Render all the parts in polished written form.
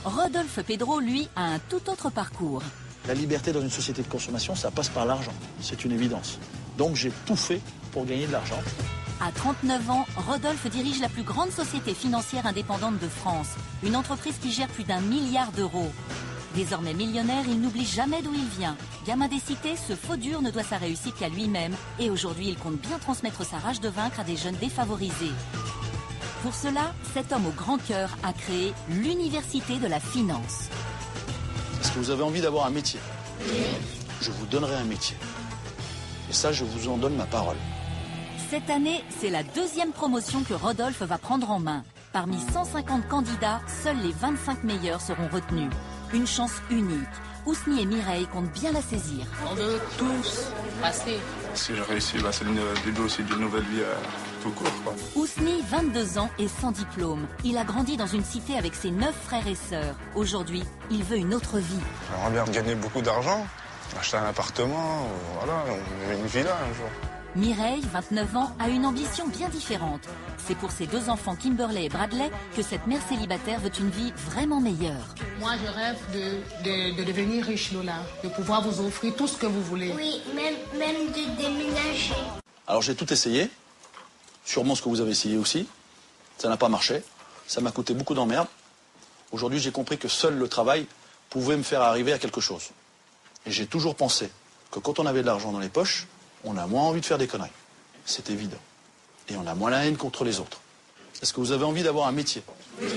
Rodolphe Pedro, lui, a un tout autre parcours. La liberté dans une société de consommation, ça passe par l'argent. C'est une évidence. Donc j'ai tout fait pour gagner de l'argent. À 39 ans, Rodolphe dirige la plus grande société financière indépendante de France. Une entreprise qui gère plus d'1 milliard d'euros. Désormais millionnaire, il n'oublie jamais d'où il vient. Gamin des cités, ce faux dur ne doit sa réussite qu'à lui-même. Et aujourd'hui, il compte bien transmettre sa rage de vaincre à des jeunes défavorisés. Pour cela, cet homme au grand cœur a créé l'Université de la Finance. Est-ce que vous avez envie d'avoir un métier? Je vous donnerai un métier. Et ça, je vous en donne ma parole. Cette année, c'est la deuxième promotion que Rodolphe va prendre en main. Parmi 150 candidats, seuls les 25 meilleurs seront retenus. Une chance unique. Ousni et Mireille comptent bien la saisir. On veut tous passer. Si je réussis, c'est le début aussi d'une nouvelle vie tout court. Ousni, 22 ans et sans diplôme. Il a grandi dans une cité avec ses 9 frères et sœurs. Aujourd'hui, il veut une autre vie. J'aimerais bien gagner beaucoup d'argent, acheter un appartement, voilà, une villa un jour. Mireille, 29 ans, a une ambition bien différente. C'est pour ses 2 enfants Kimberley et Bradley que cette mère célibataire veut une vie vraiment meilleure. Moi, je rêve de devenir riche, Lola, de pouvoir vous offrir tout ce que vous voulez. Oui, même de déménager. Alors j'ai tout essayé, sûrement ce que vous avez essayé aussi. Ça n'a pas marché, ça m'a coûté beaucoup d'emmerdes. Aujourd'hui, j'ai compris que seul le travail pouvait me faire arriver à quelque chose. Et j'ai toujours pensé que quand on avait de l'argent dans les poches, on a moins envie de faire des conneries. C'est évident. Et on a moins la haine contre les autres. Est-ce que vous avez envie d'avoir un métier? Oui.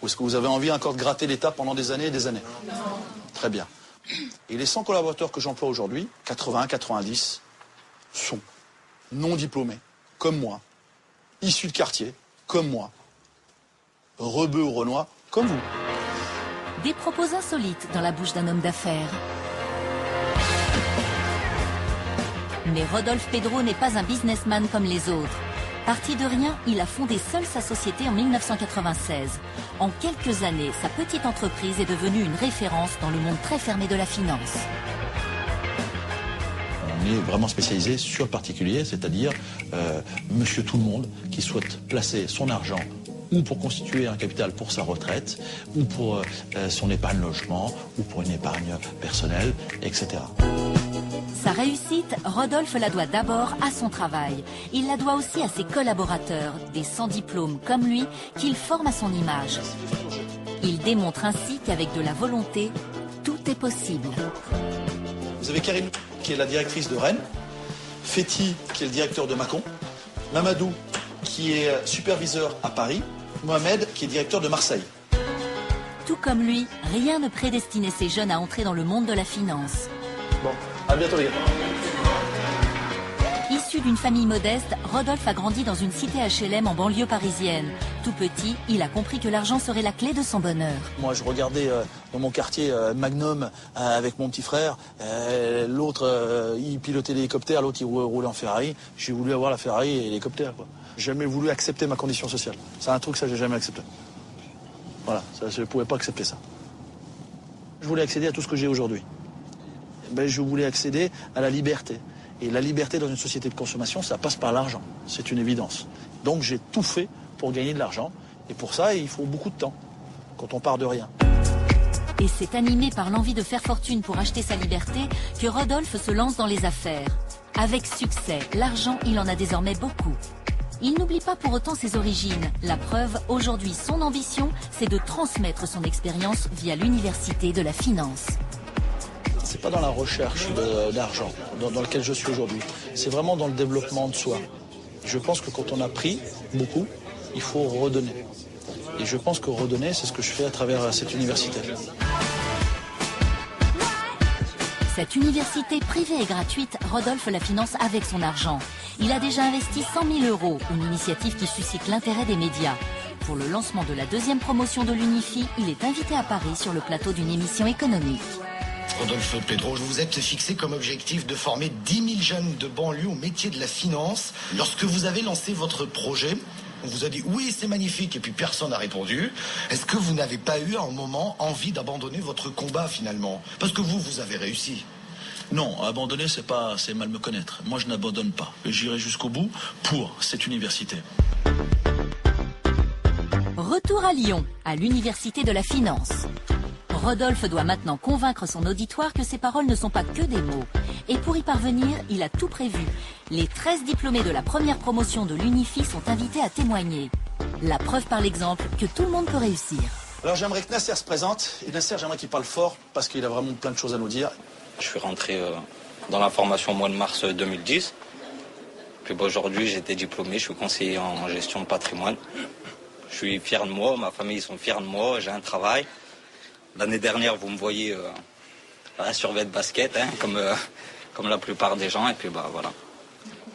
Ou est-ce que vous avez envie encore de gratter l'État pendant des années et des années? Non. Très bien. Et les 100 collaborateurs que j'emploie aujourd'hui, 80-90, sont non diplômés, comme moi, issus de quartier, comme moi, rebeux ou renois, comme vous. Des propos insolites dans la bouche d'un homme d'affaires. Mais Rodolphe Pedro n'est pas un businessman comme les autres. Parti de rien, il a fondé seul sa société en 1996. En quelques années, sa petite entreprise est devenue une référence dans le monde très fermé de la finance. On est vraiment spécialisé sur le particulier, c'est-à-dire monsieur tout le monde qui souhaite placer son argent ou pour constituer un capital pour sa retraite, ou pour son épargne logement, ou pour une épargne personnelle, etc. Sa réussite, Rodolphe la doit d'abord à son travail. Il la doit aussi à ses collaborateurs, des sans diplôme comme lui, qu'il forme à son image. Il démontre ainsi qu'avec de la volonté, tout est possible. Vous avez Karine, qui est la directrice de Rennes, Féti, qui est le directeur de Mâcon, Mamadou, qui est superviseur à Paris, Mohamed, qui est directeur de Marseille. Tout comme lui, rien ne prédestinait ces jeunes à entrer dans le monde de la finance. Bon, à bientôt les gars. Issu d'une famille modeste, Rodolphe a grandi dans une cité HLM en banlieue parisienne. Tout petit, il a compris que l'argent serait la clé de son bonheur. Moi, je regardais dans mon quartier Magnum avec mon petit frère. L'autre, il pilotait l'hélicoptère, l'autre, il roulait en Ferrari. J'ai voulu avoir la Ferrari et l'hélicoptère, quoi. J'ai jamais voulu accepter ma condition sociale. C'est un truc, ça, j'ai jamais accepté. Voilà, ça, je ne pouvais pas accepter ça. Je voulais accéder à tout ce que j'ai aujourd'hui. Je voulais accéder à la liberté. Et la liberté dans une société de consommation, ça passe par l'argent. C'est une évidence. Donc j'ai tout fait pour gagner de l'argent. Et pour ça, il faut beaucoup de temps, quand on part de rien. Et c'est animé par l'envie de faire fortune pour acheter sa liberté que Rodolphe se lance dans les affaires. Avec succès, l'argent, il en a désormais beaucoup. Il n'oublie pas pour autant ses origines. La preuve, aujourd'hui, son ambition, c'est de transmettre son expérience via l'Université de la Finance. C'est pas dans la recherche d'argent dans lequel je suis aujourd'hui. C'est vraiment dans le développement de soi. Je pense que quand on a pris beaucoup, il faut redonner. Et je pense que redonner, c'est ce que je fais à travers cette université. Cette université privée et gratuite, Rodolphe la finance avec son argent. Il a déjà investi 100 000 €, une initiative qui suscite l'intérêt des médias. Pour le lancement de la deuxième promotion de l'Unifi, il est invité à Paris sur le plateau d'une émission économique. Rodolphe Pedro, vous vous êtes fixé comme objectif de former 10 000 jeunes de banlieue au métier de la finance. Lorsque vous avez lancé votre projet, on vous a dit oui, c'est magnifique, et puis personne n'a répondu. Est-ce que vous n'avez pas eu à un moment envie d'abandonner votre combat finalement? Parce que vous avez réussi. Non, abandonner, c'est mal me connaître. Moi, je n'abandonne pas. J'irai jusqu'au bout pour cette université. Retour à Lyon, à l'Université de la Finance. Rodolphe doit maintenant convaincre son auditoire que ses paroles ne sont pas que des mots. Et pour y parvenir, il a tout prévu. Les 13 diplômés de la première promotion de l'Unifi sont invités à témoigner. La preuve par l'exemple que tout le monde peut réussir. Alors j'aimerais que Nasser se présente. Et Nasser, j'aimerais qu'il parle fort parce qu'il a vraiment plein de choses à nous dire. Je suis rentré dans la formation au mois de mars 2010. Puis aujourd'hui, j'ai été diplômé, je suis conseiller en gestion de patrimoine. Je suis fier de moi, ma famille ils sont fiers de moi, j'ai un travail. L'année dernière, vous me voyez survêt de basket, hein, comme la plupart des gens. Et puis voilà.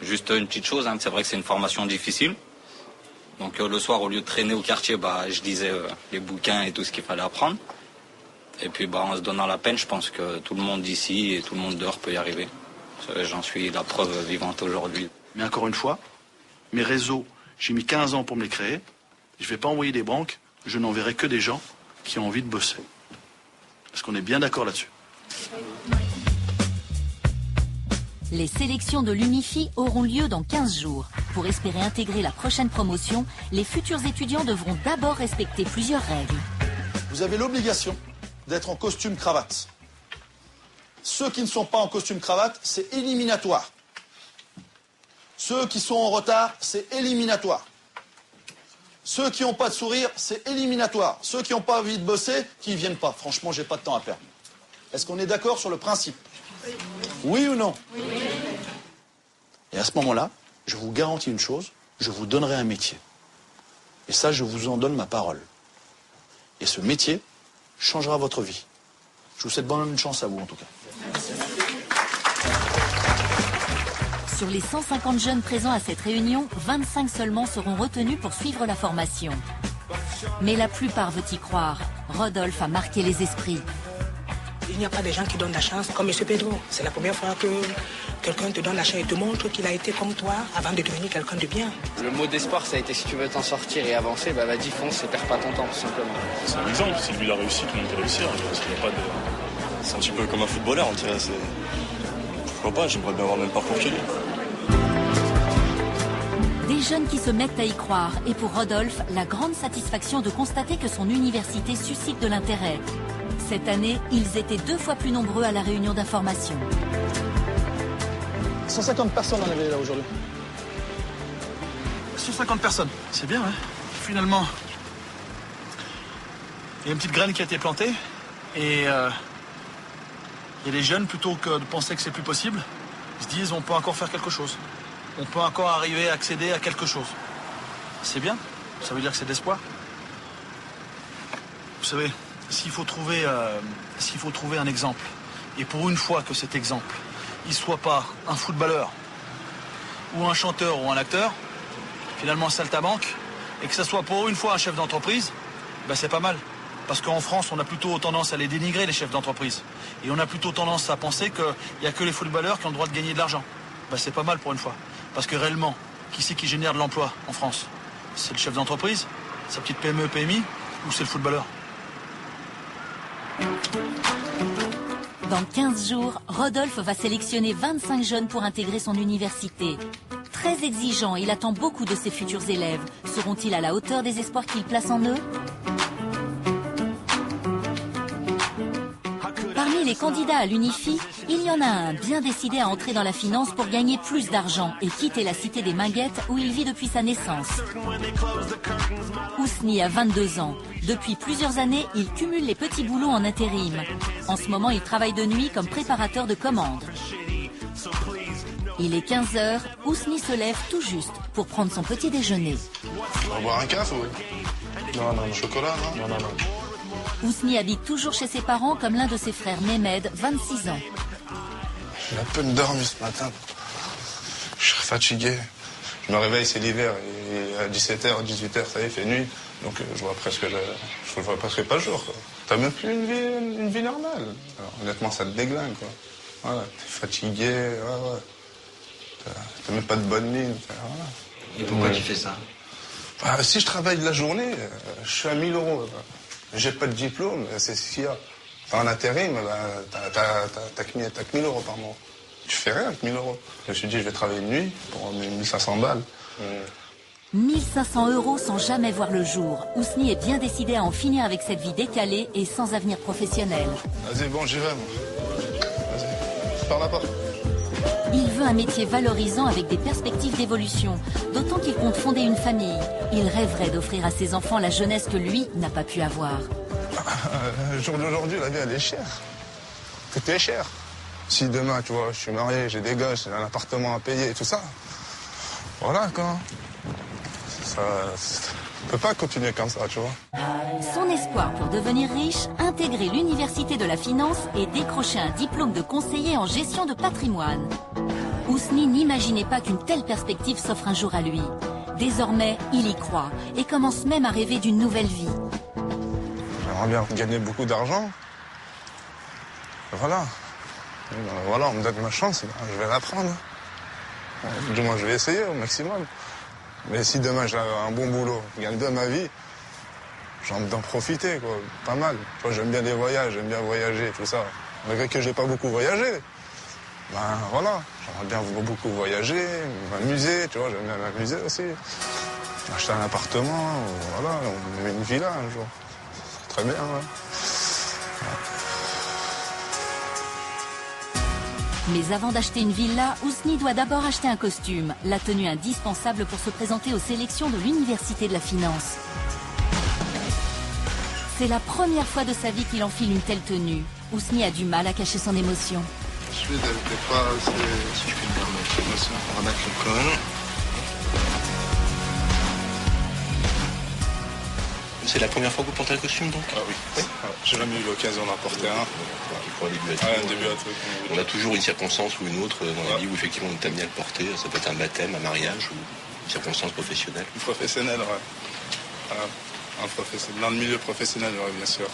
Juste une petite chose, hein, c'est vrai que c'est une formation difficile. Donc le soir, au lieu de traîner au quartier, je lisais les bouquins et tout ce qu'il fallait apprendre. Et puis en se donnant la peine, je pense que tout le monde d'ici et tout le monde dehors peut y arriver. J'en suis la preuve vivante aujourd'hui. Mais encore une fois, mes réseaux, j'ai mis 15 ans pour me les créer. Je ne vais pas envoyer des banques, je n'enverrai que des gens qui ont envie de bosser. Est-ce qu'on est bien d'accord là-dessus? Les sélections de l'Unifi auront lieu dans 15 jours. Pour espérer intégrer la prochaine promotion, les futurs étudiants devront d'abord respecter plusieurs règles. Vous avez l'obligation d'être en costume cravate. Ceux qui ne sont pas en costume cravate, c'est éliminatoire. Ceux qui sont en retard, c'est éliminatoire. Ceux qui n'ont pas de sourire, c'est éliminatoire. Ceux qui n'ont pas envie de bosser, qui ne viennent pas. Franchement, j'ai pas de temps à perdre. Est-ce qu'on est d'accord sur le principe? Oui ou non? Oui. Et à ce moment-là, je vous garantis une chose, je vous donnerai un métier. Et ça, je vous en donne ma parole. Et ce métier changera votre vie. Je vous souhaite bonne chance à vous, en tout cas. Sur les 150 jeunes présents à cette réunion, 25 seulement seront retenus pour suivre la formation. Mais la plupart veut y croire. Rodolphe a marqué les esprits. Il n'y a pas des gens qui donnent la chance comme M. Pedro. C'est la première fois que quelqu'un te donne la chance et te montre qu'il a été comme toi avant de devenir quelqu'un de bien. Le mot d'espoir, ça a été si tu veux t'en sortir et avancer, vas-y, fonce et perds pas ton temps, tout simplement. C'est un exemple, si lui il a réussi, tout le monde peut réussir. C'est un petit peu comme un footballeur, on dirait. Pourquoi pas, j'aimerais bien avoir le même parcours que lui. Des jeunes qui se mettent à y croire et pour Rodolphe, la grande satisfaction de constater que son université suscite de l'intérêt. Cette année, ils étaient 2 fois plus nombreux à la réunion d'information. 150 personnes en avaient là aujourd'hui. 150 personnes, c'est bien, hein? Finalement, il y a une petite graine qui a été plantée et il y a des jeunes, plutôt que de penser que c'est plus possible, ils se disent on peut encore faire quelque chose. On peut encore arriver à accéder à quelque chose. C'est bien, ça veut dire que c'est d'espoir. Vous savez, s'il faut trouver un exemple, et pour une fois que cet exemple, il soit pas un footballeur, ou un chanteur, ou un acteur, finalement un saltimbanque, et que ce soit pour une fois un chef d'entreprise, c'est pas mal. Parce qu'en France, on a plutôt tendance à les dénigrer, les chefs d'entreprise. Et on a plutôt tendance à penser qu'il n'y a que les footballeurs qui ont le droit de gagner de l'argent. C'est pas mal pour une fois. Parce que réellement, qui c'est qui génère de l'emploi en France? C'est le chef d'entreprise, sa petite PME, PMI, ou c'est le footballeur? Dans 15 jours, Rodolphe va sélectionner 25 jeunes pour intégrer son université. Très exigeant, il attend beaucoup de ses futurs élèves. Seront-ils à la hauteur des espoirs qu'il place en eux? Parmi les candidats à l'Unifi, il y en a un bien décidé à entrer dans la finance pour gagner plus d'argent et quitter la cité des Minguettes où il vit depuis sa naissance. Ousni a 22 ans. Depuis plusieurs années, il cumule les petits boulots en intérim. En ce moment, il travaille de nuit comme préparateur de commandes. Il est 15 h, Ousni se lève tout juste pour prendre son petit déjeuner. On va boire un café ou... Non. Chocolat, non? Non. Ousni habite toujours chez ses parents comme l'un de ses frères Mehmed, 26 ans. J'ai à peine dormi ce matin. Je suis fatigué. Je me réveille, c'est l'hiver. Et à 17h, 18h, ça y est, il fait nuit. Donc je vois presque pas le jour. T'as même plus une vie normale. Alors, honnêtement, ça te déglingue, quoi. Voilà, t'es fatigué, ouais. T'as même pas de bonne mine. Voilà. Et pourquoi tu fais ça? Si je travaille de la journée, je suis à 1000 €. J'ai pas de diplôme, c'est ce qu'il y a. En intérim, t'as que 1000 € par mois. Tu fais rien avec 1000 €. Je me suis dit, je vais travailler de nuit pour 1500 balles. 1500 € sans jamais voir le jour. Ousni est bien décidé à en finir avec cette vie décalée et sans avenir professionnel. Vas-y, bon, j'y vais, moi. Vas-y, par la porte. Il veut un métier valorisant avec des perspectives d'évolution, d'autant qu'il compte fonder une famille. Il rêverait d'offrir à ses enfants la jeunesse que lui n'a pas pu avoir. Le jour d'aujourd'hui, la vie, elle est chère. Tout est cher. Si demain, tu vois, je suis marié, j'ai des gosses, j'ai un appartement à payer et tout ça, voilà, quoi. Ça ne peut pas continuer comme ça, tu vois. Son espoir pour devenir riche, intégrer l'université de la finance et décrocher un diplôme de conseiller en gestion de patrimoine. Ousni n'imaginait pas qu'une telle perspective s'offre un jour à lui. Désormais, il y croit et commence même à rêver d'une nouvelle vie. J'aimerais bien gagner beaucoup d'argent. Voilà. Voilà, on me donne ma chance, je vais la prendre. Du moins, je vais essayer au maximum. Mais si demain j'ai un bon boulot, je gagne bien ma vie, j'ai envie d'en profiter, quoi. Pas mal. J'aime bien les voyages, j'aime bien voyager, tout ça. Malgré que j'ai pas beaucoup voyagé, ben voilà, j'aimerais bien beaucoup voyager, m'amuser, tu vois, j'aime bien m'amuser aussi. Acheter un appartement, voilà, on met une villa un jour. C'est très bien, ouais. Mais avant d'acheter une villa, Ousni doit d'abord acheter un costume, la tenue indispensable pour se présenter aux sélections de l'Université de la Finance. C'est la première fois de sa vie qu'il enfile une telle tenue. Ousni a du mal à cacher son émotion. Je suis pas, si je puis me permettre, on va mettre le col. C'est la première fois que vous portez le costume, donc? Ah oui. Oui. J'ai jamais eu l'occasion d'en porter un. Pour un début à tout. On a toujours une circonstance ou une autre dans la vie où effectivement on t'aime bien le porter. Ça peut être un baptême, un mariage ou une circonstance professionnelle. Professionnelle, ouais. Dans le milieu professionnel, ouais, bien sûr.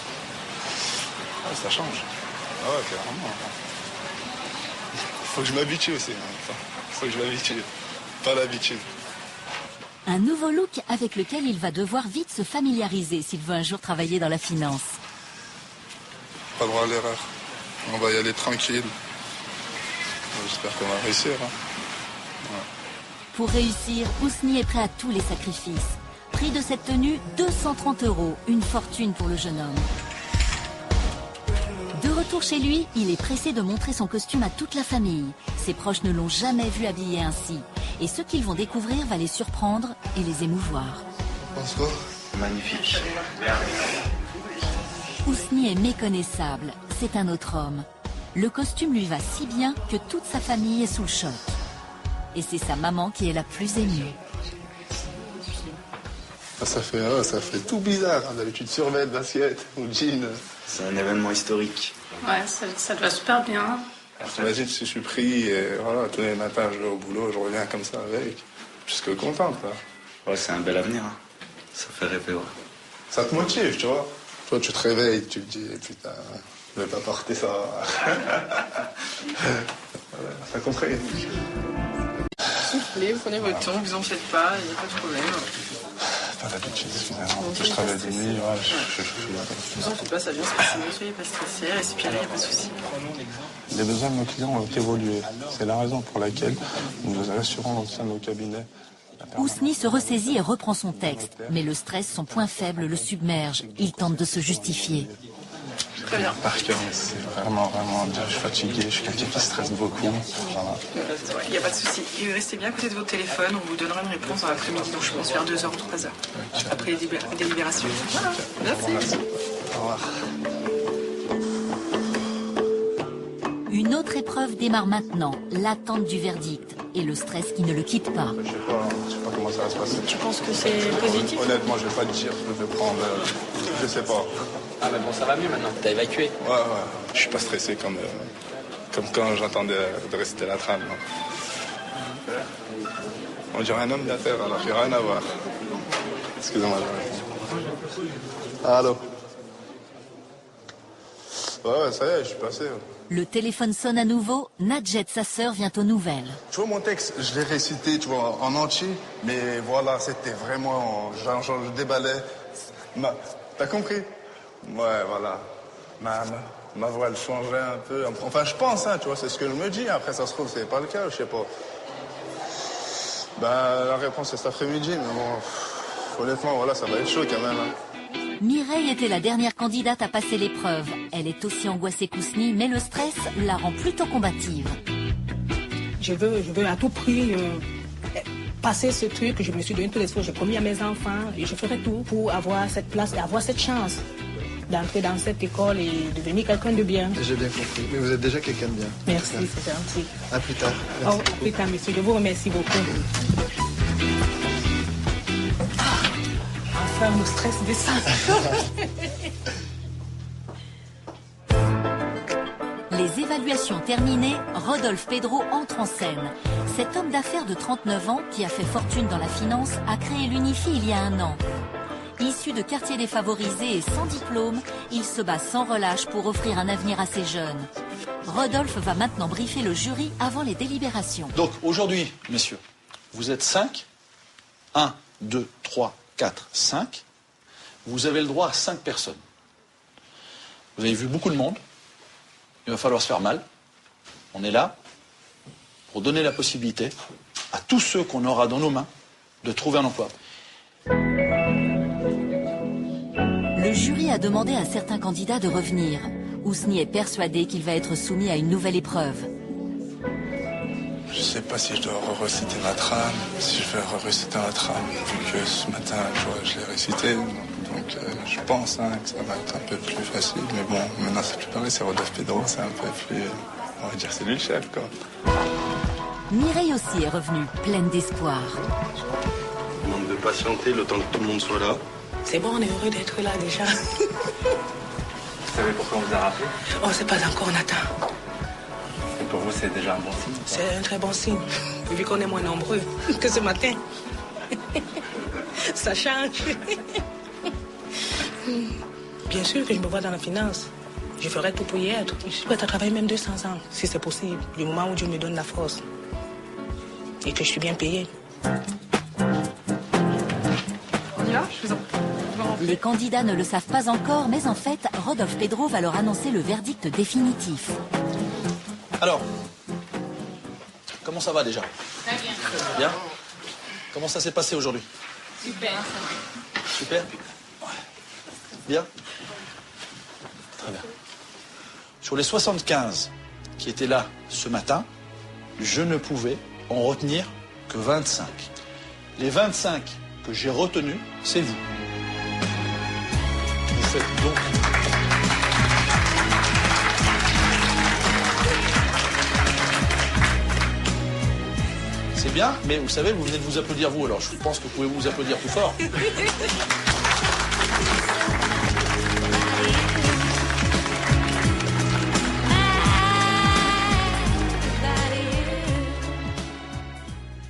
Ah, ça change. Ah ouais, clairement. Faut que je m'habitue aussi. Faut que je m'habitue. Pas l'habitude. Un nouveau look avec lequel il va devoir vite se familiariser s'il veut un jour travailler dans la finance. Pas droit à l'erreur. On va y aller tranquille. J'espère qu'on va réussir. Hein. Ouais. Pour réussir, Ousni est prêt à tous les sacrifices. Prix de cette tenue, 230 €, une fortune pour le jeune homme. De retour chez lui, il est pressé de montrer son costume à toute la famille. Ses proches ne l'ont jamais vu habillé ainsi. Et ce qu'ils vont découvrir va les surprendre et les émouvoir. Bonsoir. Magnifique. Ousni est méconnaissable, c'est un autre homme. Le costume lui va si bien que toute sa famille est sous le choc. Et c'est sa maman qui est la plus émue. Ça fait tout bizarre, hein, d'habitude survêt, basket ou jean. C'est un événement historique. Ouais, ça te va super bien. T'imagines si je suis pris et voilà, tous les matins je vais au boulot, je reviens comme ça avec. Je suis que contente, là. Ouais, c'est un bel avenir. Hein. Ça fait rêver, ouais. Ça te motive, tu vois. Toi, tu te réveilles, tu te dis, putain, je vais pas porter ça. Voilà, t'as compris. Soufflez, prenez votre temps, vous en faites pas, il n'y a pas de problème. Pas d'habitude, excusez-moi. Je travaille de nuit, ouais, Vous en faites pas, ça vient se passer, ne soyez pas stressés, respirez, il n'y a pas de souci. Les besoins de nos clients ont évolué. C'est la raison pour laquelle nous assurons au sein de nos cabinets. Ousni se ressaisit et reprend son texte. Mais le stress, son point faible, le submerge. Il tente de se justifier. Très bien. Par cœur, c'est vraiment bien. Je suis fatigué, je suis quelqu'un qui stresse beaucoup. Voilà. Il n'y a pas de souci. Et restez bien à côté de votre téléphone, on vous donnera une réponse dans l'après-midi, donc je pense vers 2h ou 3h. Après les délibérations. Voilà. Merci. Au revoir. Une autre épreuve démarre maintenant, l'attente du verdict et le stress qui ne le quitte pas. Je sais pas comment ça va se passer. Tu penses que c'est positif? Honnêtement, je vais pas te dire, je vais prendre. Je sais pas. Ah, mais bon, ça va mieux maintenant. T'as évacué? Ouais. Je suis pas stressé comme quand j'attendais de réciter la trame. Non. On dirait un homme d'affaires, alors qu'il n'y a rien à voir. Excusez-moi. Allô? Ouais, ça y est, je suis passé. Le téléphone sonne à nouveau. Nadjet, sa sœur, vient aux nouvelles. Tu vois, mon texte, je l'ai récité, tu vois, en entier. Mais voilà, c'était vraiment... Genre, je déballais. T'as compris? Ouais, voilà. Ma voix, elle changeait un peu. Enfin, je pense, hein, tu vois, c'est ce que je me dis. Après, ça se trouve, c'est pas le cas, je sais pas. Bah, la réponse est cet après-midi, mais bon, honnêtement, voilà, ça va être chaud quand même. Hein. Mireille était la dernière candidate à passer l'épreuve. Elle est aussi angoissée qu'Ousni, mais le stress la rend plutôt combative. Je veux à tout prix passer ce truc. Je me suis donné tous les efforts, j'ai promis à mes enfants et je ferai tout pour avoir cette place et avoir cette chance d'entrer dans cette école et devenir quelqu'un de bien. J'ai bien compris, mais vous êtes déjà quelqu'un de bien. Merci, c'est gentil. À plus tard. À plus tard, monsieur. Je vous remercie beaucoup. Enfin, mon stress descend. Les évaluations terminées, Rodolphe Pedro entre en scène. Cet homme d'affaires de 39 ans, qui a fait fortune dans la finance, a créé l'Unifi il y a 1 an. Issu de quartiers défavorisés et sans diplôme, il se bat sans relâche pour offrir un avenir à ses jeunes. Rodolphe va maintenant briefer le jury avant les délibérations. Donc aujourd'hui, messieurs, vous êtes 5. 1, 2, 3, 4, 5. Vous avez le droit à 5 personnes. Vous avez vu beaucoup de monde. Il va falloir se faire mal. On est là pour donner la possibilité à tous ceux qu'on aura dans nos mains de trouver un emploi. Le jury a demandé à certains candidats de revenir. Ousni est persuadé qu'il va être soumis à une nouvelle épreuve. Je sais pas si je dois reciter la trame, si je vais reciter la trame, vu que ce matin, je l'ai récité. Donc je pense que ça va être un peu plus facile. Mais bon, maintenant c'est plus pareil, c'est Rodolphe Pedro, c'est un peu plus... On va dire c'est lui le chef, quoi. Mireille aussi est revenue, pleine d'espoir. On demande de patienter le temps que tout le monde soit là. C'est bon, on est heureux d'être là déjà. Vous savez pourquoi on vous a rappelé? Oh, c'est pas encore, Nathan. Et pour vous, c'est déjà un bon signe? C'est un très bon signe, vu qu'on est moins nombreux que ce matin. Ça change. Bien sûr que je me vois dans la finance. Je ferai tout pour y être. Je suis prête à travailler même 200 ans, si c'est possible, du moment où Dieu me donne la force. Et que je suis bien payée. On y va? Je vous en prie. Les candidats ne le savent pas encore, mais en fait, Rodolphe Pedro va leur annoncer le verdict définitif. Alors, comment ça va déjà? Très bien. Bien? Comment ça s'est passé aujourd'hui? Super. Super? Bien? Très bien. Sur les 75 qui étaient là ce matin, je ne pouvais en retenir que 25. Les 25 que j'ai retenus, c'est vous. Vous faites donc... C'est bien, mais vous savez, vous venez de vous applaudir vous, alors je pense que vous pouvez vous applaudir plus fort.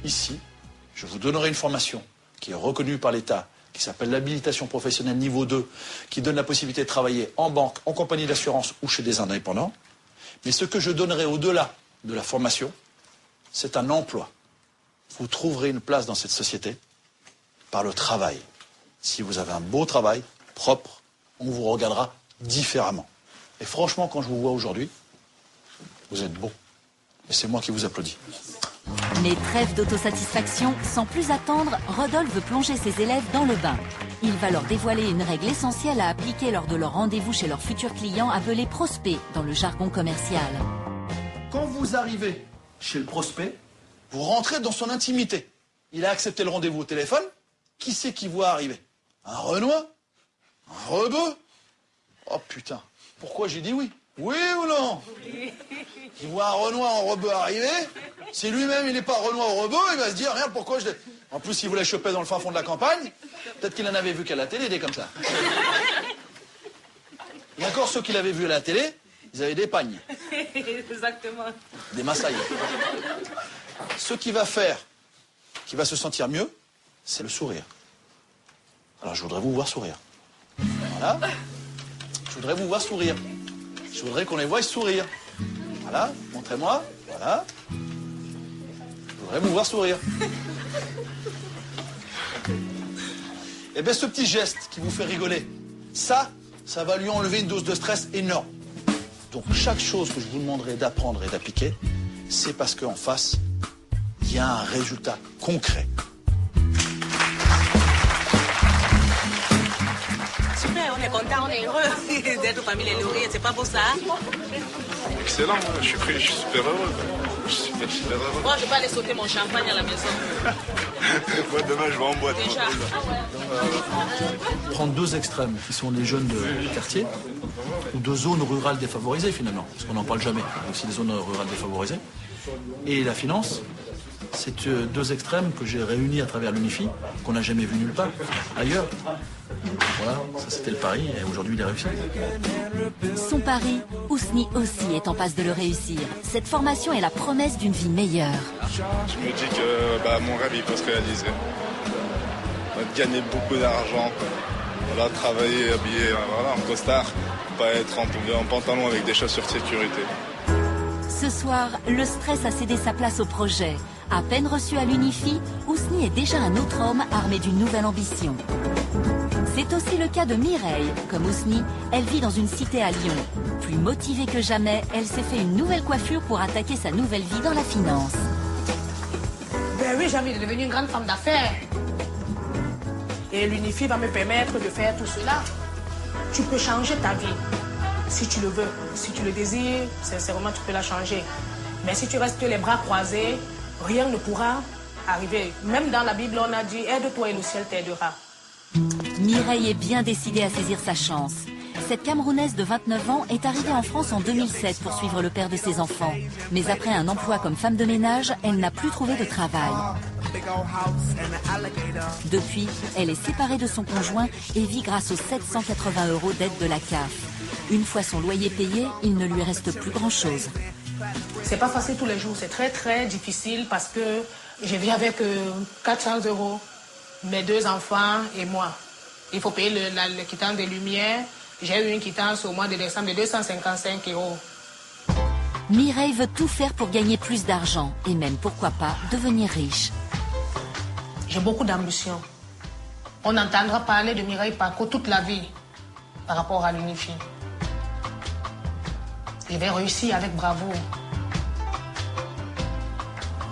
Ici, je vous donnerai une formation qui est reconnue par l'État, qui s'appelle l'habilitation professionnelle niveau 2, qui donne la possibilité de travailler en banque, en compagnie d'assurance ou chez des indépendants. Mais ce que je donnerai au-delà de la formation, c'est un emploi. Vous trouverez une place dans cette société par le travail. Si vous avez un beau travail, propre, on vous regardera différemment. Et franchement, quand je vous vois aujourd'hui, vous êtes beau. Et c'est moi qui vous applaudis. Mais trêve d'autosatisfaction, sans plus attendre, Rodolphe veut plonger ses élèves dans le bain. Il va leur dévoiler une règle essentielle à appliquer lors de leur rendez-vous chez leurs futurs clients, appelé prospect dans le jargon commercial. Quand vous arrivez chez le prospect, vous rentrez dans son intimité. Il a accepté le rendez-vous au téléphone. Qui c'est qui voit arriver? Un Renoir? Un rebeu? Oh putain, pourquoi j'ai dit oui? Oui ou non? Il voit un Renoir en rebeu arriver. Si lui-même il n'est pas Renoir ou rebeu, il va se dire, regarde pourquoi je l'ai... En plus, il voulait choper dans le fin fond de la campagne. Peut-être qu'il en avait vu qu'à la télé, des comme ça. Et encore ceux qui l'avaient vu à la télé, ils avaient des pagnes. Exactement. Des massailles. Ce qui va faire, qui va se sentir mieux, c'est le sourire. Alors je voudrais vous voir sourire. Voilà. Je voudrais vous voir sourire. Je voudrais qu'on les voie sourire. Voilà, montrez-moi. Voilà. Je voudrais vous voir sourire. Et bien ce petit geste qui vous fait rigoler, ça va lui enlever une dose de stress énorme. Donc chaque chose que je vous demanderai d'apprendre et d'appliquer, c'est parce qu'en face, il y y a un résultat concret. Super, on est content, on est heureux d'être famille Les Lauriers, c'est pas beau ça? Excellent, je suis super heureux. Je suis super heureux. Moi, je vais aller sauter mon champagne à la maison. Moi, demain, je vais en boîte. Déjà. Prendre deux extrêmes, qui sont les jeunes de quartier, ou de zones rurales défavorisées finalement, parce qu'on n'en parle jamais, aussi des zones rurales défavorisées, et la finance, c'est deux extrêmes que j'ai réunis à travers l'UNIFI, qu'on n'a jamais vu nulle part, ailleurs. Voilà, ça c'était le pari, et aujourd'hui il est réussi. Son pari, Ousni aussi est en passe de le réussir. Cette formation est la promesse d'une vie meilleure. Je me dis que mon rêve il peut se réaliser. Gagner beaucoup d'argent, voilà, travailler habillé en costard, pas être en pantalon avec des chaussures de sécurité. Ce soir, le stress a cédé sa place au projet. À peine reçu à l'UNIFI, Ousni est déjà un autre homme armé d'une nouvelle ambition. C'est aussi le cas de Mireille. Comme Ousni, elle vit dans une cité à Lyon. Plus motivée que jamais, elle s'est fait une nouvelle coiffure pour attaquer sa nouvelle vie dans la finance. Ben oui, j'ai envie de devenir une grande femme d'affaires. Et l'UNIFI va me permettre de faire tout cela. Tu peux changer ta vie, si tu le veux. Si tu le désires, sincèrement, tu peux la changer. Mais si tu restes les bras croisés, rien ne pourra arriver. Même dans la Bible, on a dit « Aide-toi et le ciel t'aidera ». Mireille est bien décidée à saisir sa chance. Cette Camerounaise de 29 ans est arrivée en France en 2007 pour suivre le père de ses enfants. Mais après un emploi comme femme de ménage, elle n'a plus trouvé de travail. Depuis, elle est séparée de son conjoint et vit grâce aux 780 € d'aide de la CAF. Une fois son loyer payé, il ne lui reste plus grand-chose. C'est pas facile tous les jours, c'est très très difficile parce que je vis avec 400 €, mes 2 enfants et moi. Il faut payer le quittance des lumières. J'ai eu une quittance au mois de décembre de 255 €. Mireille veut tout faire pour gagner plus d'argent et même, pourquoi pas, devenir riche. J'ai beaucoup d'ambition. On entendra parler de Mireille Paco toute la vie par rapport à l'UNIFI. Je vais réussir avec bravoure.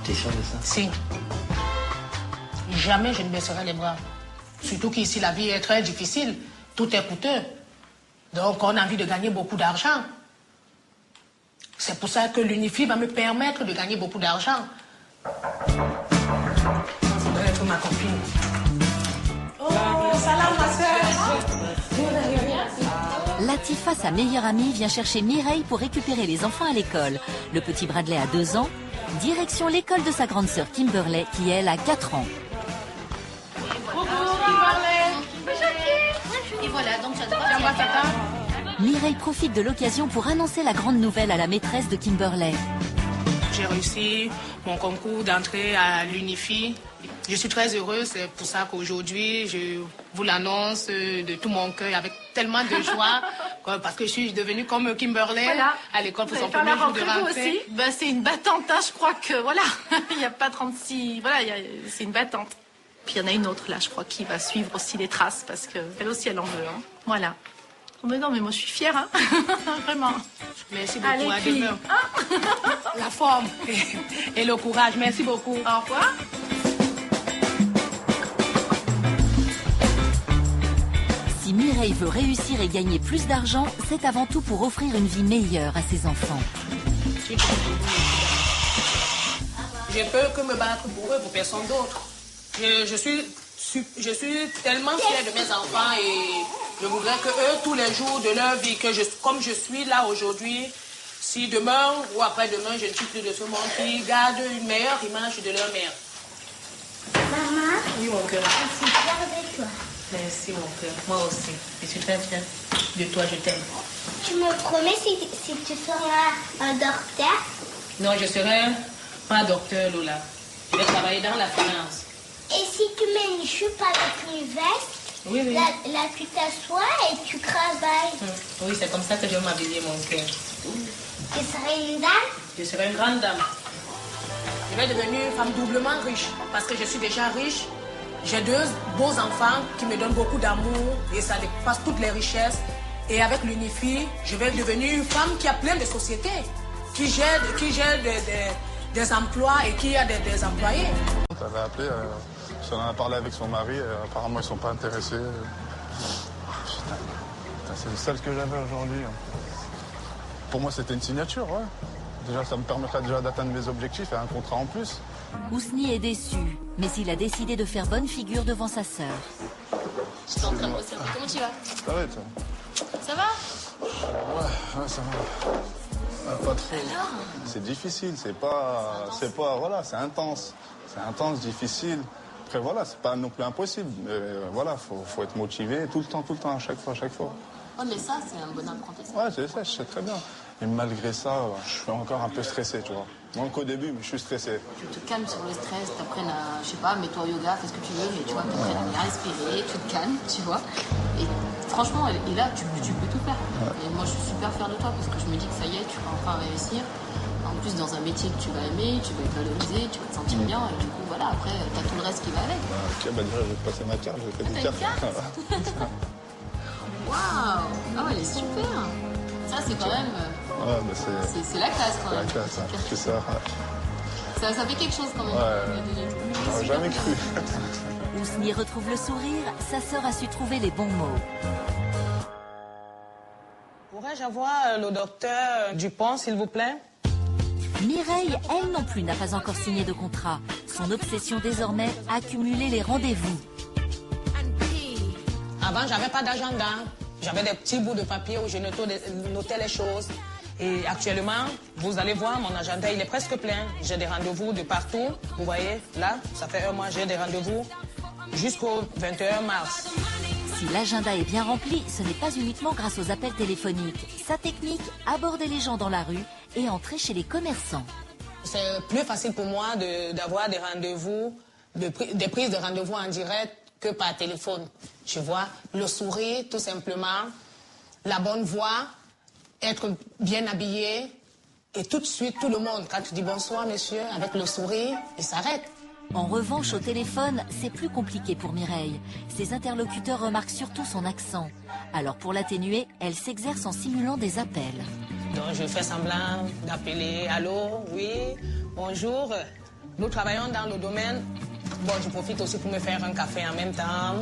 T'es sûr de ça? Si. Jamais je ne baisserai les bras. Surtout qu'ici, la vie est très difficile. Tout est coûteux. Donc, on a envie de gagner beaucoup d'argent. C'est pour ça que l'UNIFI va me permettre de gagner beaucoup d'argent. Ça doit être ma copine. Oh, salam, ma soeur. Latifa, sa meilleure amie, vient chercher Mireille pour récupérer les enfants à l'école. Le petit Bradley a 2 ans. Direction l'école de sa grande sœur Kimberley, qui elle a 4 ans. Et voilà, donc ça doit Mireille profite de l'occasion pour annoncer la grande nouvelle à la maîtresse de Kimberley. J'ai réussi mon concours d'entrée à l'UNIFI. Je suis très heureuse, c'est pour ça qu'aujourd'hui, je vous l'annonce de tout mon cœur, avec tellement de joie, parce que je suis devenue comme Kimberley à l'école pour son premier jour de rentrée. Ben, c'est une battante, hein, je crois que, voilà, il n'y a pas 36, voilà, c'est une battante. Puis il y en a une autre, là, je crois, qui va suivre aussi les traces, parce qu'elle aussi, elle en veut, hein. Voilà. Oh, mais non, mais moi, je suis fière, hein. Vraiment. Merci beaucoup, allez, à puis, demain. La forme et le courage, merci beaucoup. Au revoir. Si Mireille veut réussir et gagner plus d'argent, c'est avant tout pour offrir une vie meilleure à ses enfants. Je peux que me battre pour eux, pour personne d'autre. Je suis tellement fière de mes enfants et je voudrais que eux, tous les jours de leur vie, comme je suis là aujourd'hui, si demain ou après-demain, je ne suis plus de ce monde, qu'ils gardent une meilleure image de leur mère. Maman, Oui, mon cœur. je suis fière de toi. Merci, mon cœur. Moi aussi. Je suis très fière de toi, je t'aime. Tu me promets si tu seras un docteur? Non, je serai pas docteur, Lola. Je vais travailler dans la finance. Et si tu mets une jupe avec une veste, Oui, oui. là tu t'assois et tu travailles. Oui, c'est comme ça que je vais m'habiller, mon cœur. Tu serais une dame? Je serai une grande dame. Je vais devenir une femme doublement riche parce que je suis déjà riche. J'ai 2 beaux enfants qui me donnent beaucoup d'amour et ça dépasse toutes les richesses. Et avec l'UNIFI, je vais devenir une femme qui a plein de sociétés, qui gère des emplois et qu'il y a des employés. Tu avais appelé, on en a parlé avec son mari, apparemment ils sont pas intéressés. Putain, c'est le seul que j'avais aujourd'hui. Pour moi c'était une signature, ouais. Déjà ça me permettrait déjà d'atteindre mes objectifs et un contrat en plus. Ousni est déçu, mais il a décidé de faire bonne figure devant sa sœur. Je suis en train de bosser. Comment tu vas? Ça va, toi? Ça va? Ouais, ça va. Pas trop. C'est difficile, c'est voilà, c'est intense. C'est intense, difficile. Après voilà, c'est pas non plus impossible. Mais voilà, faut être motivé tout le temps, à chaque fois. Oh mais ça, c'est un bon apprentissage. Ouais, c'est ça, je sais très bien. Et malgré ça, je suis encore un peu stressé, tu vois. Moins qu'au début, mais je suis stressé. Tu te calmes sur le stress, t'apprennes à, je sais pas, mets-toi au yoga, fais ce que tu veux, mais tu vois, t'apprennes à bien respirer, tu te calmes, tu vois. Et franchement, et là, tu peux tout faire. Ouais. Et moi, je suis super fière de toi parce que je me dis que ça y est, tu vas enfin réussir. En plus, dans un métier que tu vas aimer, tu vas être valorisé, tu vas te sentir bien. Et du coup, voilà, après, t'as tout le reste qui va avec. Ok, bah déjà, je vais te passer ma carte, je vais faire des cartes. Waouh! Ah ouais, elle est super! Ça, c'est quand même. Ouais, bah c'est la classe quand même. C'est la classe, hein. C'est ça. Ça fait quelque chose quand même. Ouais. J'aurais jamais cru. Ousni retrouve le sourire, sa sœur a su trouver les bons mots. Pourrais-je avoir le docteur Dupont, s'il vous plaît? Mireille, elle non plus, n'a pas encore signé de contrat. Son obsession désormais, accumuler les rendez-vous. Avant, j'avais pas d'agenda. J'avais des petits bouts de papier où je notais les choses. Et actuellement, vous allez voir, mon agenda, il est presque plein. J'ai des rendez-vous de partout. Vous voyez, là, ça fait un mois, j'ai des rendez-vous jusqu'au 21 mars. Si l'agenda est bien rempli, ce n'est pas uniquement grâce aux appels téléphoniques. Sa technique, aborder les gens dans la rue et entrer chez les commerçants. C'est plus facile pour moi d'avoir des rendez-vous, des prises de rendez-vous en direct que par téléphone. Tu vois, le sourire, tout simplement, la bonne voix, être bien habillé, et tout de suite, tout le monde, quand tu dis bonsoir, monsieur, avec le sourire, il s'arrête. En revanche, au téléphone, c'est plus compliqué pour Mireille. Ses interlocuteurs remarquent surtout son accent. Alors pour l'atténuer, elle s'exerce en simulant des appels. Donc je fais semblant d'appeler, allô, oui, bonjour. Nous travaillons dans le domaine. Bon, je profite aussi pour me faire un café en même temps.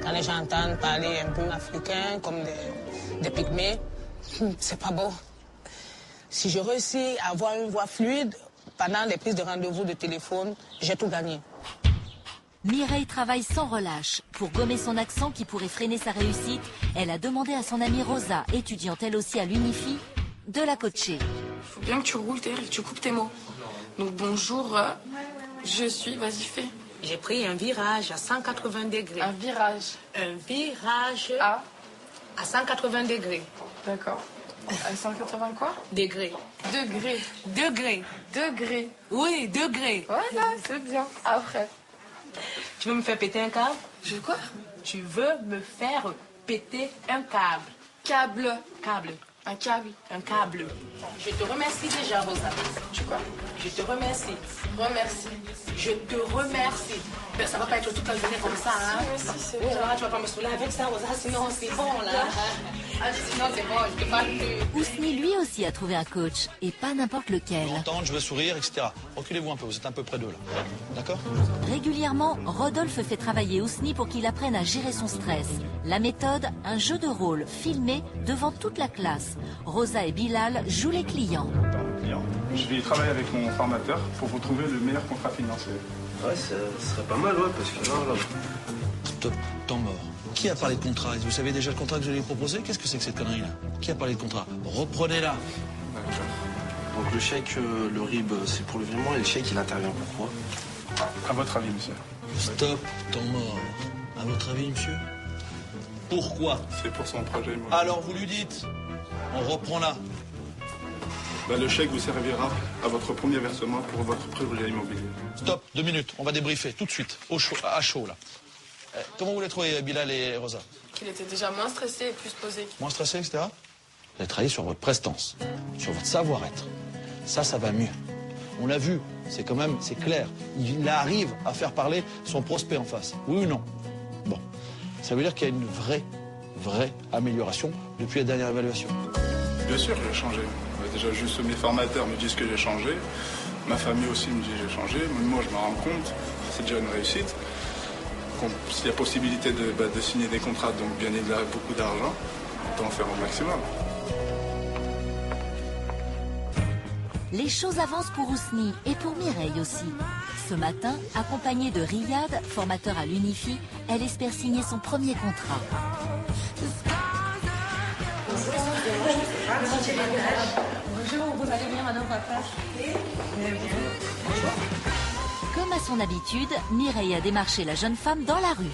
Quand les gens entendent parler un peu africain, comme des pygmées, c'est pas beau. Si je réussis à avoir une voix fluide pendant les prises de rendez-vous de téléphone, j'ai tout gagné. Mireille travaille sans relâche. Pour gommer son accent qui pourrait freiner sa réussite, elle a demandé à son amie Rosa, étudiante elle aussi à l'Unifi, de la coacher. Il faut bien que tu roules et que tu coupes tes mots. Donc bonjour, je suis, vas-y fais. J'ai pris un virage à 180 degrés. Un virage? Un virage à 180 degrés. D'accord. À 180 quoi? Degrés. Degrés. Degrés. Degrés. Oui, degrés. Voilà, c'est bien. Après. Tu veux me faire péter un câble? Je quoi? Tu veux me faire péter un câble. Câble. Câble. Un câble. Un câble. Je te remercie déjà, Rosa. Tu quoi? Je te remercie. Remercie. Je te remercie. Mais ça va pas être toute la journée comme ça, hein? Si, c'est oui, bien. là, tu vas pas me saouler avec ça, Rosa, sinon c'est bon, là. Ah, sinon c'est bon, je te parle plus. Ousni lui aussi a trouvé un coach, et pas n'importe lequel. Je veux sourire, etc. Reculez-vous un peu, vous êtes un peu près d'eux là. D'accord? Régulièrement, Rodolphe fait travailler Ousni pour qu'il apprenne à gérer son stress. La méthode, un jeu de rôle filmé devant toute la classe. Rosa et Bilal jouent les clients. Je vais travailler avec mon formateur pour vous trouver le meilleur contrat financier. Ouais, ce serait pas mal, ouais, parce que là... Stop, temps mort. Qui a parlé de contrat? Vous savez déjà le contrat que je vais lui proposer? Qu'est-ce que c'est que cette connerie-là? Qui a parlé de contrat? Reprenez-la. Donc le chèque, le RIB, c'est pour le virement, et le chèque, il intervient pourquoi? À votre avis, monsieur? Stop, temps mort. À votre avis, monsieur? Pourquoi? C'est pour son projet immobilier. Alors vous lui dites, on reprend là. Le chèque vous servira à votre premier versement pour votre projet immobilier. Stop, 2 minutes, on va débriefer tout de suite, à chaud là. Comment vous les trouvez, Bilal et Rosa? Qu'il était déjà moins stressé et plus posé. Moins stressé, etc. Vous avez travaillé sur votre prestance, sur votre savoir-être. Ça va mieux. On l'a vu, c'est clair. Il arrive à faire parler son prospect en face. Oui ou non? Bon, ça veut dire qu'il y a une vraie amélioration depuis la dernière évaluation. Bien sûr, j'ai changé. Déjà, juste mes formateurs me disent que j'ai changé. Ma famille aussi me dit que j'ai changé. Même moi, je me rends compte. C'est déjà une réussite. S'il y a possibilité de signer des contrats, donc gagner beaucoup d'argent, autant en faire au maximum. Les choses avancent pour Ousni et pour Mireille aussi. Ce matin, accompagnée de Riyad, formateur à l'Unifi, elle espère signer son premier contrat. Bonjour, vous allez bien, madame papa? Comme à son habitude, Mireille a démarché la jeune femme dans la rue.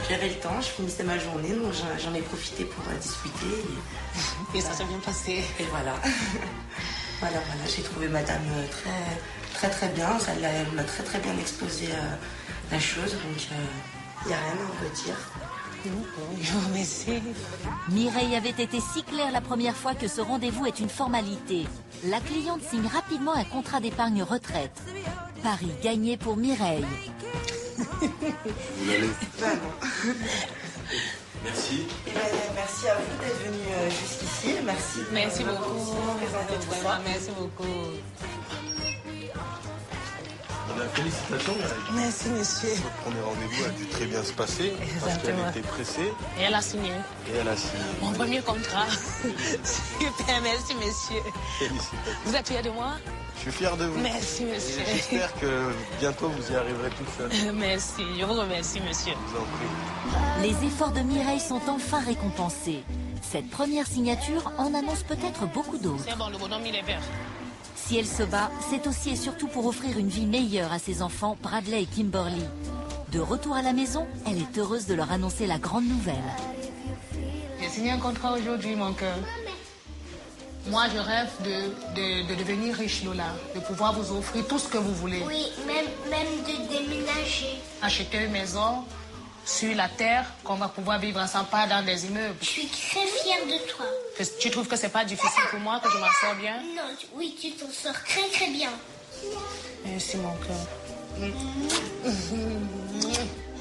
J'avais le temps, je finissais ma journée, donc j'en ai profité pour discuter. Et ça s'est bien passé. Et voilà. Voilà, j'ai trouvé madame très bien. Elle m'a très bien exposé la chose, donc il n'y a rien à en redire. Merci. Mireille avait été si claire la première fois que ce rendez-vous est une formalité. La cliente signe rapidement un contrat d'épargne retraite. Pari gagné pour Mireille. Vous allez. Merci. Merci à vous d'être venu jusqu'ici. Merci. Merci beaucoup. Vraiment, merci beaucoup. Félicitations. Merci, monsieur. Votre premier rendez-vous a dû très bien se passer parce qu'elle était pressée. Et elle a signé. Mon premier contrat. Super, merci, monsieur. Félicitations. Vous êtes fier de moi? Je suis fier de vous. Merci, monsieur. Et j'espère que bientôt vous y arriverez toute seule. Merci, je vous remercie, monsieur. Je vous en prie. Les efforts de Mireille sont enfin récompensés. Cette première signature en annonce peut-être beaucoup d'autres. C'est bon, le bonhomme, il est vert. Si elle se bat, c'est aussi et surtout pour offrir une vie meilleure à ses enfants, Bradley et Kimberly. De retour à la maison, elle est heureuse de leur annoncer la grande nouvelle. J'ai signé un contrat aujourd'hui, mon cœur. Moi, je rêve de devenir riche, Lola, de pouvoir vous offrir tout ce que vous voulez. Oui, même de déménager. Acheter une maison sur la terre, qu'on va pouvoir vivre ensemble, pas dans des immeubles. Je suis très fière de toi. Tu trouves que c'est pas difficile pour moi, que je m'en sors bien? Non, oui, tu t'en sors très bien. Merci, mon cœur.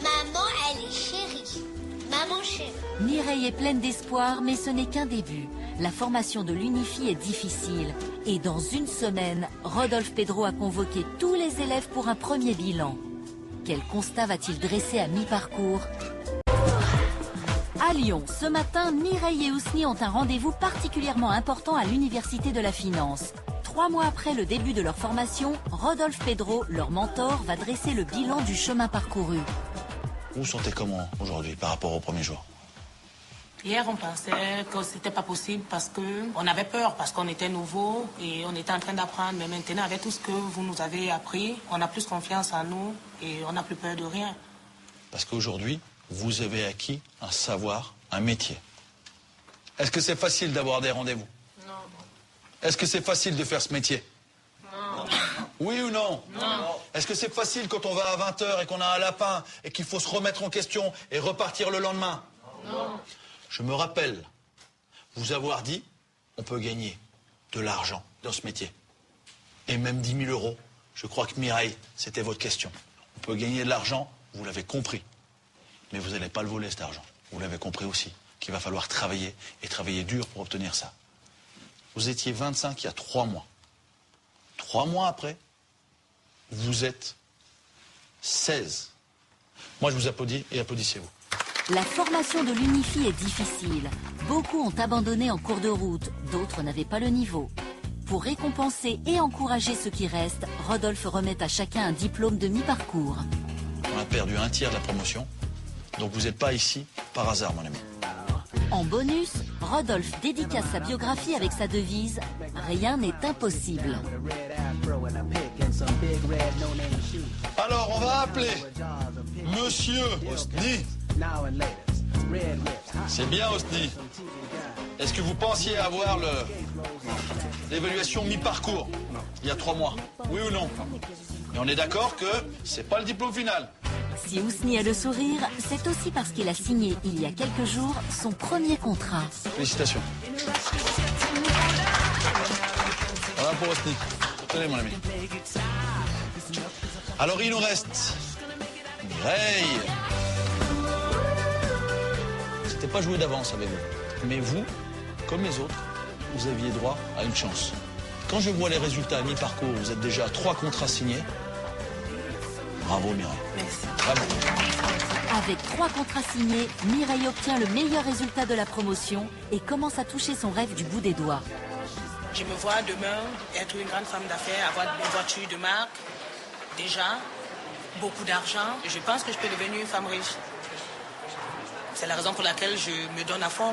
Maman, elle est chérie. Maman chérie. Mireille est pleine d'espoir, mais ce n'est qu'un début. La formation de l'Unifi est difficile. Et dans une semaine, Rodolphe Pedro a convoqué tous les élèves pour un premier bilan. Quel constat va-t-il dresser à mi-parcours? À Lyon, ce matin, Mireille et Ousni ont un rendez-vous particulièrement important à l'Université de la Finance. 3 mois après le début de leur formation, Rodolphe Pedro, leur mentor, va dresser le bilan du chemin parcouru. Vous vous sentez comment aujourd'hui par rapport au premier jour? Hier, on pensait que c'était pas possible parce qu'on avait peur, parce qu'on était nouveau et on était en train d'apprendre. Mais maintenant, avec tout ce que vous nous avez appris, on a plus confiance en nous et on n'a plus peur de rien. Parce qu'aujourd'hui, vous avez acquis un savoir, un métier. Est-ce que c'est facile d'avoir des rendez-vous? Non. Est-ce que c'est facile de faire ce métier? Non. Oui ou non? Non. Est-ce que c'est facile quand on va à 20h et qu'on a un lapin et qu'il faut se remettre en question et repartir le lendemain? Non. Je me rappelle vous avoir dit, on peut gagner de l'argent dans ce métier. Et même 10 000 euros. Je crois que Mireille, c'était votre question. On peut gagner de l'argent, vous l'avez compris. Mais vous n'allez pas le voler, cet argent. Vous l'avez compris aussi, qu'il va falloir travailler, et travailler dur pour obtenir ça. Vous étiez 25 il y a 3 mois. 3 mois après, vous êtes 16. Moi, je vous applaudis et applaudissez-vous. La formation de l'Unifi est difficile. Beaucoup ont abandonné en cours de route, d'autres n'avaient pas le niveau. Pour récompenser et encourager ceux qui restent, Rodolphe remet à chacun un diplôme de mi-parcours. On a perdu un tiers de la promotion, donc vous n'êtes pas ici par hasard, mon ami. En bonus, Rodolphe dédicace sa biographie avec sa devise « Rien n'est impossible ». Alors, on va appeler Monsieur Ousni. C'est bien, Ousni. Est-ce que vous pensiez avoir l'évaluation mi-parcours il y a 3 mois? Oui ou non? Et on est d'accord que c'est pas le diplôme final. Si Ousni a le sourire, c'est aussi parce qu'il a signé il y a quelques jours son premier contrat. Félicitations. Voilà pour Ousni. Tenez, mon ami. Alors, il nous reste Mireille. C'était pas joué d'avance avec vous. Mais vous, comme les autres, vous aviez droit à une chance. Quand je vois les résultats à mi-parcours, vous êtes déjà à 3 contrats signés. Bravo Mireille. Merci. Bravo. Avec 3 contrats signés, Mireille obtient le meilleur résultat de la promotion et commence à toucher son rêve du bout des doigts. Je me vois demain être une grande femme d'affaires, avoir une voiture de marque, déjà, beaucoup d'argent. Je pense que je peux devenir une femme riche. C'est la raison pour laquelle je me donne à fond.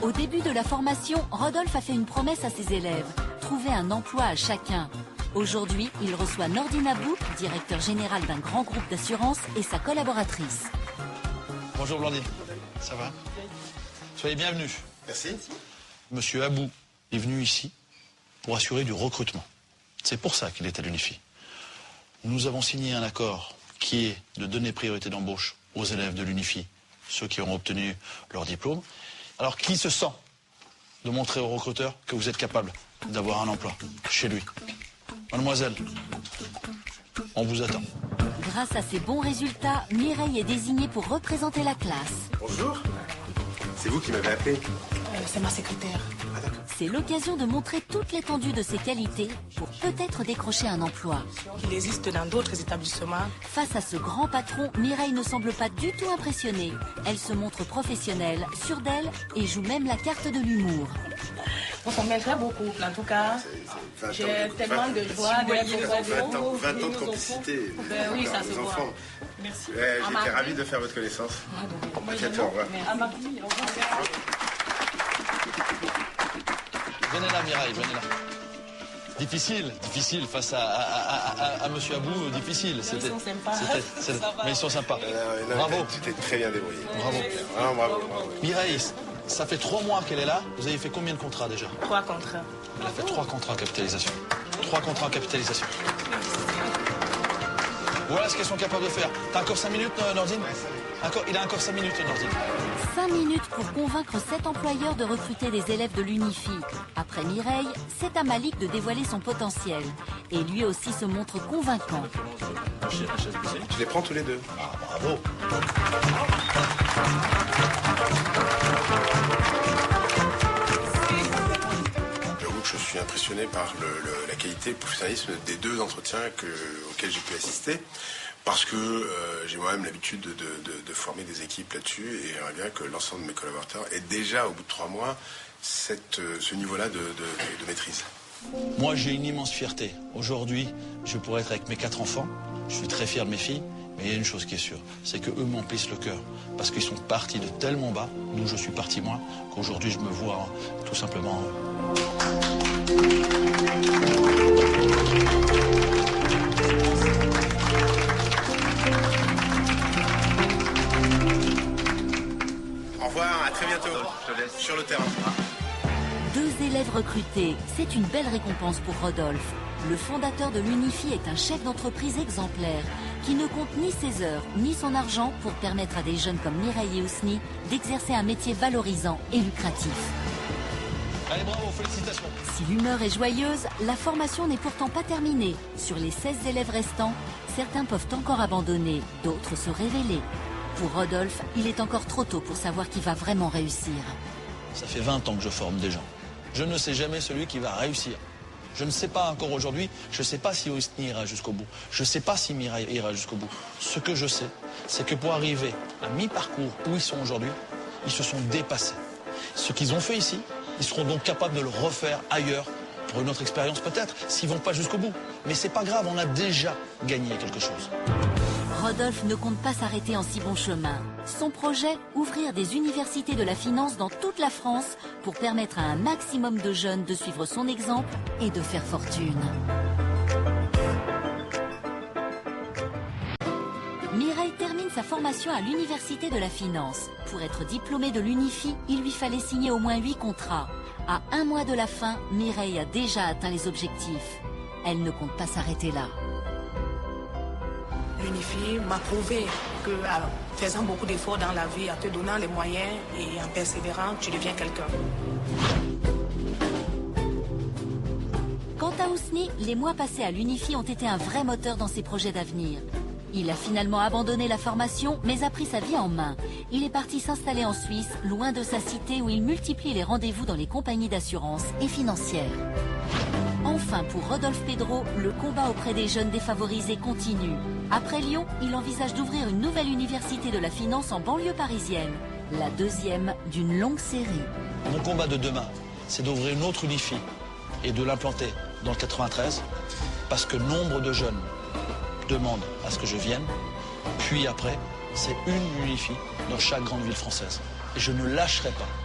Au début de la formation, Rodolphe a fait une promesse à ses élèves, trouver un emploi à chacun. Aujourd'hui, il reçoit Nordine Abou, directeur général d'un grand groupe d'assurance, et sa collaboratrice. Bonjour Blandine. Ça va? Soyez bienvenus. Merci. Monsieur Abou est venu ici pour assurer du recrutement. C'est pour ça qu'il est à l'UNIFI. Nous avons signé un accord qui est de donner priorité d'embauche aux élèves de l'UNIFI, ceux qui ont obtenu leur diplôme. Alors, qui se sent de montrer au recruteur que vous êtes capable d'avoir un emploi chez lui? Mademoiselle, on vous attend. Grâce à ses bons résultats, Mireille est désignée pour représenter la classe. Bonjour. C'est vous qui m'avez appelé? C'est ma secrétaire. C'est l'occasion de montrer toute l'étendue de ses qualités pour peut-être décrocher un emploi. Il existe dans d'autres établissements. Face à ce grand patron, Mireille ne semble pas du tout impressionnée. Elle se montre professionnelle, sûre d'elle et joue même la carte de l'humour. On s'en mêlerait beaucoup. En tout cas, j'ai tellement de joie d'être 20 ans de complicité. Oui, ça se vos voit. enfants. Merci. J'étais ravi de faire votre connaissance. À bientôt, au revoir. À mardi, au revoir. Venez là, Mireille, venez là. Difficile face à Monsieur Abou, difficile. Ils sont sympas. Mais ils sont sympas. Bravo. Tu t'es très bien débrouillé. Bravo. Vraiment bravo. Mireille, ça fait 3 mois qu'elle est là. Vous avez fait combien de contrats déjà? 3 contrats. Elle a fait 3 contrats en capitalisation. 3 contrats en capitalisation. Voilà ce qu'elles sont capables de faire. T'as encore 5 minutes, Nordine? Il a encore 5 minutes, Nordine. 5 minutes pour convaincre 7 employeurs de recruter des élèves de l'UNIFI. Après Mireille, c'est à Malik de dévoiler son potentiel. Et lui aussi se montre convaincant. Tu les prends tous les deux. Ah, bravo. J'avoue que je suis impressionné par la qualité et le professionnalisme des 2 entretiens auxquels j'ai pu assister. Parce que j'ai moi-même l'habitude de former des équipes là-dessus et j'aimerais bien que l'ensemble de mes collaborateurs aient déjà, au bout de 3 mois, ce niveau-là de maîtrise. Moi, j'ai une immense fierté. Aujourd'hui, je pourrais être avec mes 4 enfants. Je suis très fier de mes filles. Mais il y a une chose qui est sûre, c'est qu'eux m'emplissent le cœur. Parce qu'ils sont partis de tellement bas, d'où je suis parti moi, qu'aujourd'hui, je me vois tout simplement... Au revoir, à très bientôt. Je te laisse sur le terrain. 2 élèves recrutés, c'est une belle récompense pour Rodolphe. Le fondateur de l'UNIFI est un chef d'entreprise exemplaire qui ne compte ni ses heures ni son argent pour permettre à des jeunes comme Mireille et Ousni d'exercer un métier valorisant et lucratif. Allez, bravo, félicitations. Si l'humeur est joyeuse, la formation n'est pourtant pas terminée. Sur les 16 élèves restants, certains peuvent encore abandonner, d'autres se révéler. Pour Rodolphe, il est encore trop tôt pour savoir qui va vraiment réussir. Ça fait 20 ans que je forme des gens. Je ne sais jamais celui qui va réussir. Je ne sais pas encore aujourd'hui, je ne sais pas si Ousni ira jusqu'au bout. Je ne sais pas si Mireille ira jusqu'au bout. Ce que je sais, c'est que pour arriver à mi-parcours où ils sont aujourd'hui, ils se sont dépassés. Ce qu'ils ont fait ici, ils seront donc capables de le refaire ailleurs pour une autre expérience peut-être, s'ils ne vont pas jusqu'au bout. Mais c'est pas grave, on a déjà gagné quelque chose. Rodolphe ne compte pas s'arrêter en si bon chemin. Son projet, ouvrir des universités de la finance dans toute la France pour permettre à un maximum de jeunes de suivre son exemple et de faire fortune. Mireille termine sa formation à l'université de la finance. Pour être diplômée de l'UNIFI, il lui fallait signer au moins 8 contrats. À 1 mois de la fin, Mireille a déjà atteint les objectifs. Elle ne compte pas s'arrêter là. L'UNIFI m'a prouvé que, en faisant beaucoup d'efforts dans la vie, en te donnant les moyens et en persévérant, tu deviens quelqu'un. Quant à Ousni, les mois passés à l'UNIFI ont été un vrai moteur dans ses projets d'avenir. Il a finalement abandonné la formation, mais a pris sa vie en main. Il est parti s'installer en Suisse, loin de sa cité où il multiplie les rendez-vous dans les compagnies d'assurance et financières. Enfin, pour Rodolphe Pedro, le combat auprès des jeunes défavorisés continue. Après Lyon, il envisage d'ouvrir une nouvelle université de la finance en banlieue parisienne. La deuxième d'une longue série. Mon combat de demain, c'est d'ouvrir une autre Unifi et de l'implanter dans le 93, parce que nombre de jeunes demandent à ce que je vienne. Puis après, c'est une Unifi dans chaque grande ville française. Et je ne lâcherai pas.